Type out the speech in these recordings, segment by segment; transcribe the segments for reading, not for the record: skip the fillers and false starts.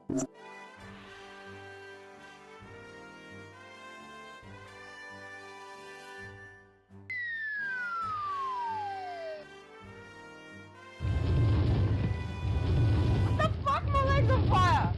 What the fuck? My leg's on fire!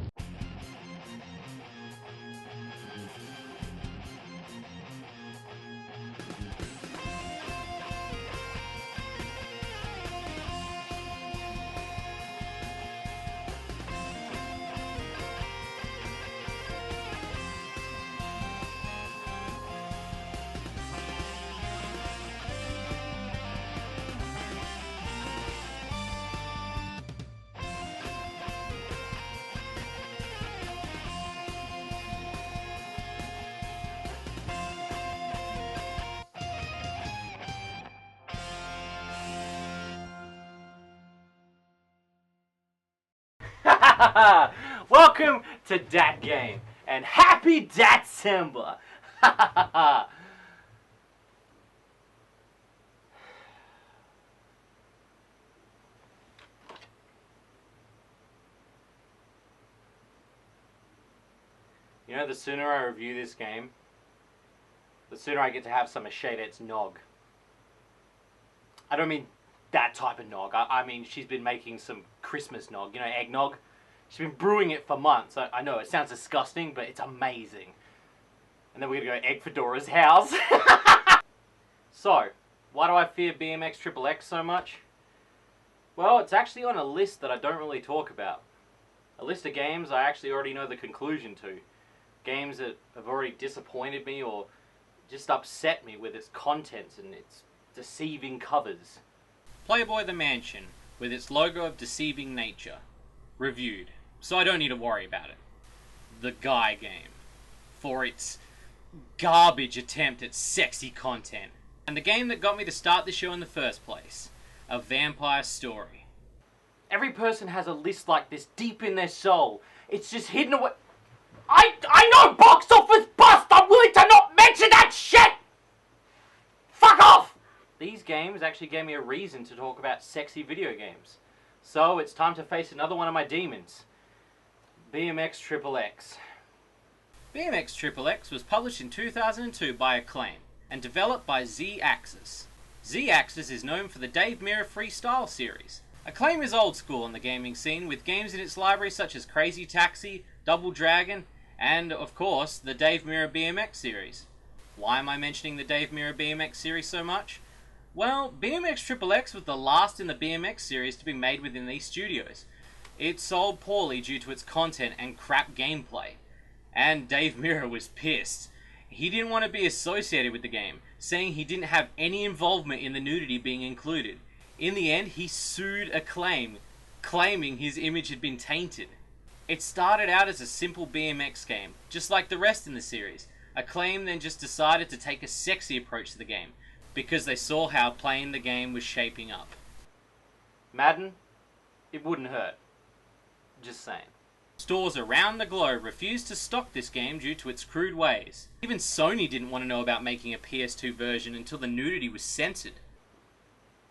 Welcome to Dat Game, and happy Datcember! You know, the sooner I review this game, the sooner I get to have some of Shady's nog. I don't mean that type of nog. I mean, she's been making some Christmas nog, you know, eggnog. She's been brewing it for months. I know, it sounds disgusting, but it's amazing. And then we're gonna go egg Fedora's house. So, why do I fear BMX XXX so much? Well, it's actually on a list that I don't really talk about. A list of games I actually already know the conclusion to. Games that have already disappointed me or just upset me with its content and its deceiving covers. Playboy the Mansion, with its logo of deceiving nature. Reviewed, so I don't need to worry about it. The Guy Game, for its garbage attempt at sexy content. And the game that got me to start the show in the first place, A Vampire Story. Every person has a list like this deep in their soul. It's just hidden away. I know box office bust! I'm willing to not mention that shit! Fuck off! These games actually gave me a reason to talk about sexy video games. So it's time to face another one of my demons. BMX XXX. BMX XXX was published in 2002 by Acclaim and developed by Z-Axis. Z-Axis is known for the Dave Mirra Freestyle series. Acclaim is old school in the gaming scene with games in its library such as Crazy Taxi, Double Dragon, and of course the Dave Mirra BMX series. Why am I mentioning the Dave Mirra BMX series so much? Well, BMX XXX was the last in the BMX series to be made within these studios. It sold poorly due to its content and crap gameplay. And Dave Mirra was pissed. He didn't want to be associated with the game, saying he didn't have any involvement in the nudity being included. In the end, he sued Acclaim, claiming his image had been tainted. It started out as a simple BMX game, just like the rest in the series. Acclaim then just decided to take a sexy approach to the game, because they saw how playing the game was shaping up. Madden? It wouldn't hurt. Just saying. Stores around the globe refused to stock this game due to its crude ways. Even Sony didn't want to know about making a PS2 version until the nudity was censored.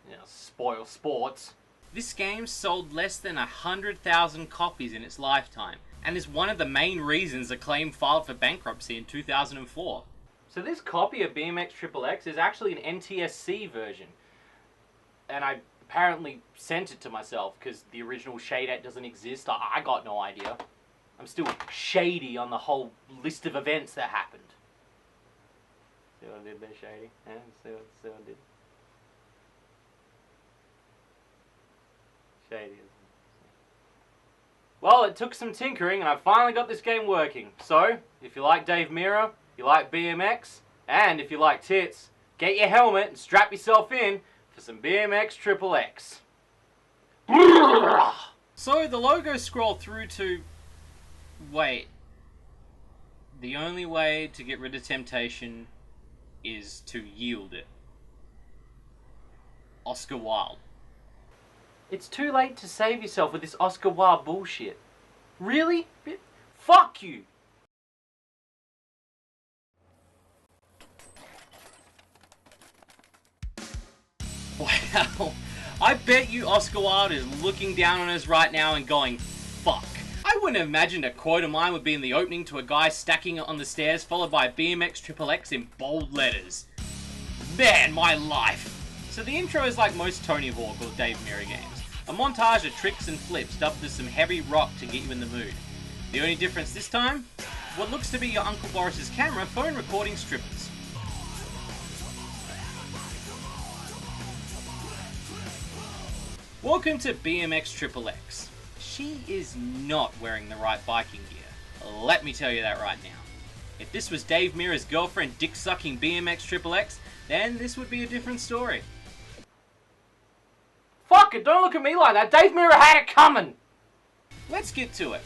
Yeah, spoil sports. This game sold less than 100,000 copies in its lifetime, and is one of the main reasons Acclaim filed for bankruptcy in 2004. So this copy of BMX XXX is actually an NTSC version. And I apparently sent it to myself because the original Shady doesn't exist. I got no idea. I'm still shady on the whole list of events that happened. See what I did there, Shady? Yeah, see what I did? Shady. Well, it took some tinkering and I finally got this game working. So, if you like Dave Mirra, you like BMX, and if you like tits, get your helmet and strap yourself in for some BMX XXX. So the logo scrolled through to... Wait. The only way to get rid of temptation is to yield it. Oscar Wilde. It's too late to save yourself with this Oscar Wilde bullshit. Really? Fuck you! Wow, I bet you Oscar Wilde is looking down on us right now and going, fuck. I I wouldn't have imagined a quote of mine would be in the opening to a guy stacking it on the stairs, followed by BMX XXX in bold letters. Man, my life! So the intro is like most Tony Hawk or Dave Mirra games. A montage of tricks and flips dubbed with some heavy rock to get you in the mood. The only difference this time? What looks to be your Uncle Boris's camera phone recording strippers. Welcome to BMX XXX. She is not wearing the right biking gear. Let me tell you that right now. If this was Dave Mirra's girlfriend dick-sucking BMX XXX, then this would be a different story. Fuck it, don't look at me like that. Dave Mirra had it coming! Let's get to it.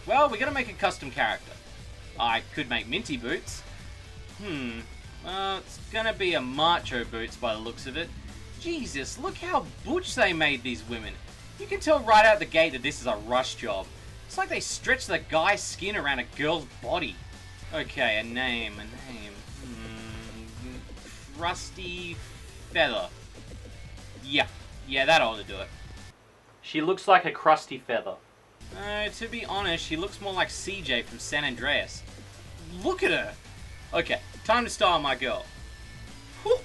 Well, we gotta make a custom character. I could make Minty Boots. It's gonna be a Macho Boots by the looks of it. Jesus, look how butch they made these women. You can tell right out the gate that this is a rush job. It's like they stretched the guy's skin around a girl's body. Okay, a name. Crusty Feather. Yeah, that ought to do it. She looks like a crusty feather. To be honest, she looks more like CJ from San Andreas. Look at her! Okay, time to style my girl. Whew,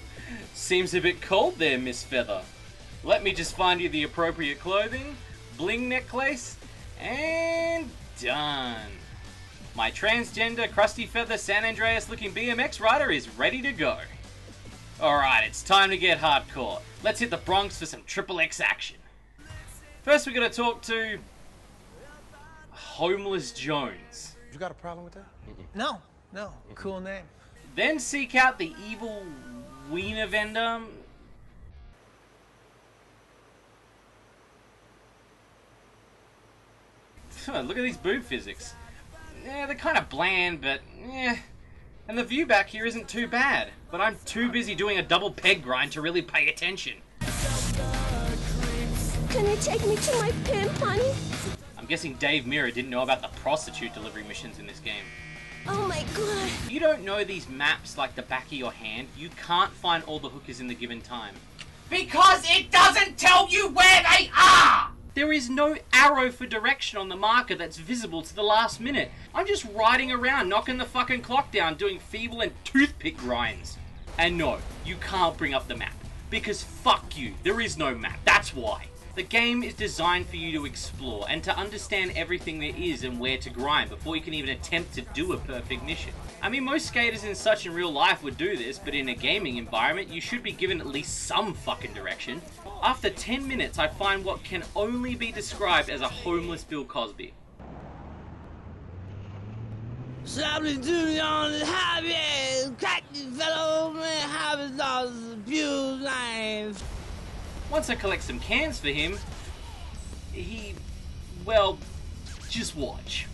seems a bit cold there, Miss Feather. Let me just find you the appropriate clothing, bling necklace, and done. My transgender, crusty feather, San Andreas looking BMX rider is ready to go. Alright, it's time to get hardcore. Let's hit the Bronx for some XXX action. First we gotta talk to Homeless Jones. You got a problem with that? No. Cool name. Then seek out the evil wiener vendor. Look at these boob physics. Yeah, they're kind of bland, but yeah. And the view back here isn't too bad. But I'm too busy doing a double peg grind to really pay attention. Can you take me to my pimp, honey? I'm guessing Dave Mirra didn't know about the prostitute delivery missions in this game. Oh my god. If you don't know these maps like the back of your hand, you can't find all the hookers in the given time. Because it doesn't tell you where they are! There is no arrow for direction on the marker that's visible to the last minute. I'm just riding around, knocking the fucking clock down, doing feeble and toothpick grinds. And no, you can't bring up the map. Because fuck you, there is no map, that's why. The game is designed for you to explore and to understand everything there is and where to grind before you can even attempt to do a perfect mission. I mean, most skaters in such in real life would do this, but in a gaming environment, you should be given at least some fucking direction. After 10 minutes, I find what can only be described as a homeless Bill Cosby. Something to me on the highway, cracking fellow man, having dollars, abused life. Once I collect some cans for him, well, just watch.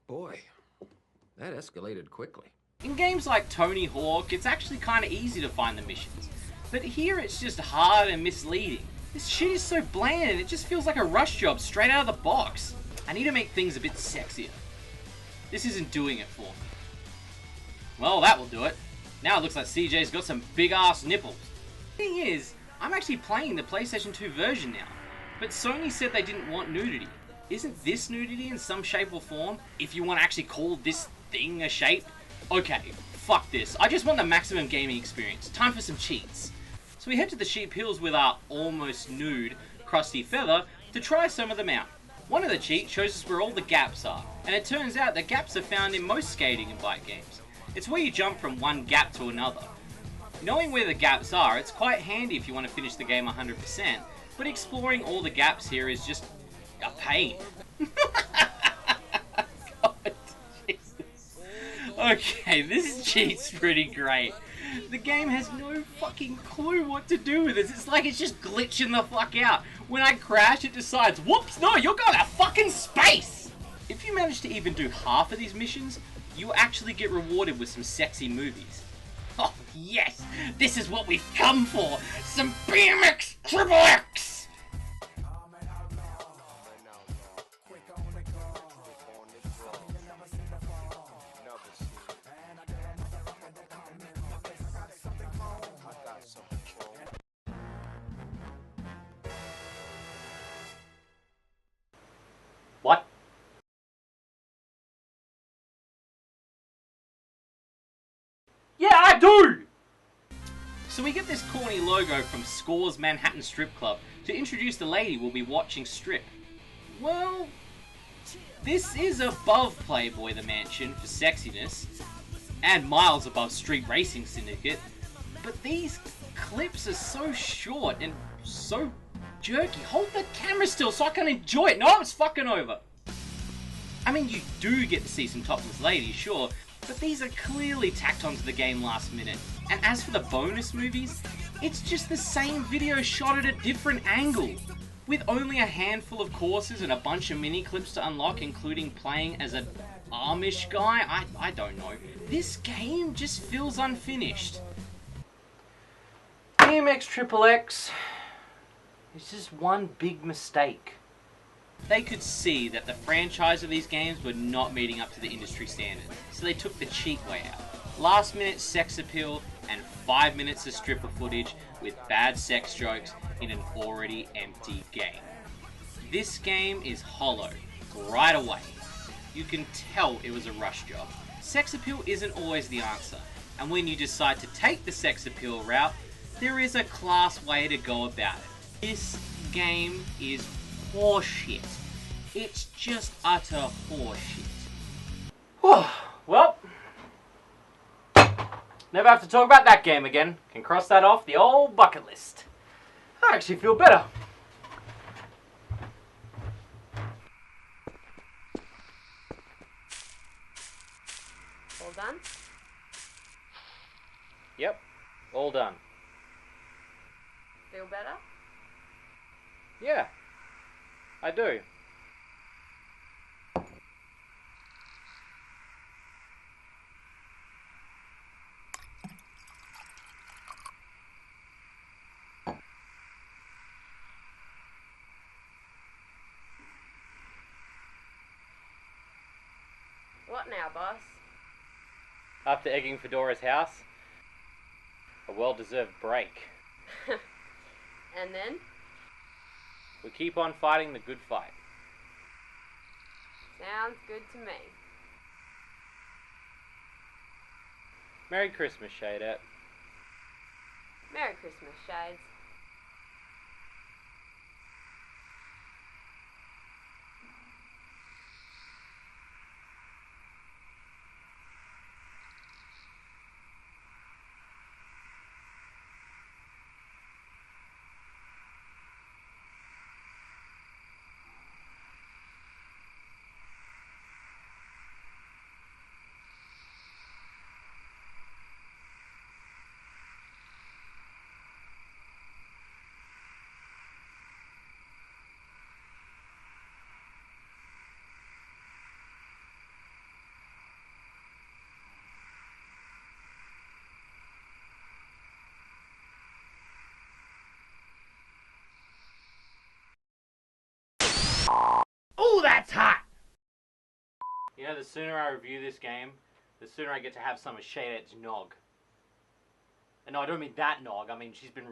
Boy, that escalated quickly. In games like Tony Hawk, it's actually kind of easy to find the missions. But here it's just hard and misleading. This shit is so bland, it just feels like a rush job straight out of the box. I need to make things a bit sexier. This isn't doing it for me. Well, that will do it. Now it looks like CJ's got some big ass nipples. Thing is, I'm actually playing the PlayStation 2 version now. But Sony said they didn't want nudity. Isn't this nudity in some shape or form? If you want to actually call this thing a shape? Okay, fuck this. I just want the maximum gaming experience. Time for some cheats. So we head to the Sheep Hills with our almost nude Crusty Feather to try some of them out. One of the cheats shows us where all the gaps are, and it turns out that gaps are found in most skating and bike games. It's where you jump from one gap to another. Knowing where the gaps are, it's quite handy if you want to finish the game 100%, but exploring all the gaps here is just a pain. God, Jesus. Okay, this cheat's pretty great. The game has no fucking clue what to do with it. It's like it's just glitching the fuck out. When I crash, it decides, whoops, no, you're going to fucking space! If you manage to even do half of these missions, you actually get rewarded with some sexy movies. Oh, Yes, this is what we've come for. Some BMX XXX. What? Yeah, I do! So we get this corny logo from Score's Manhattan Strip Club to introduce the lady we'll be watching strip. Well, this is above Playboy the Mansion for sexiness, and miles above Street Racing Syndicate, but these clips are so short and so jerky. Hold the camera still so I can enjoy it. No, it's fucking over. I mean, you do get to see some topless ladies, sure, but these are clearly tacked onto the game last minute. And as for the bonus movies, it's just the same video shot at a different angle, with only a handful of courses and a bunch of mini clips to unlock, including playing as an Amish guy. I don't know. This game just feels unfinished. BMX XXX is just one big mistake. They could see that the franchise of these games were not meeting up to the industry standard, so they took the cheap way out. Last minute sex appeal and 5 minutes of stripper footage with bad sex jokes in an already empty game. This game is hollow right away. You can tell it was a rush job. Sex appeal isn't always the answer, and when you decide to take the sex appeal route, there is a class way to go about it. This game is horseshit. It's just utter horseshit. Well, never have to talk about that game again. Can cross that off the old bucket list. I actually feel better. All done? Yep, all done. Feel better? Yeah, I do. What now, boss? After egging Fedora's house, a well-deserved break. And then? We keep on fighting the good fight. Sounds good to me. Merry Christmas, Shady. Merry Christmas, Shades. Oh, that's hot! You know, the sooner I review this game, the sooner I get to have some of Shadet's nog. And no, I don't mean that nog, I mean she's been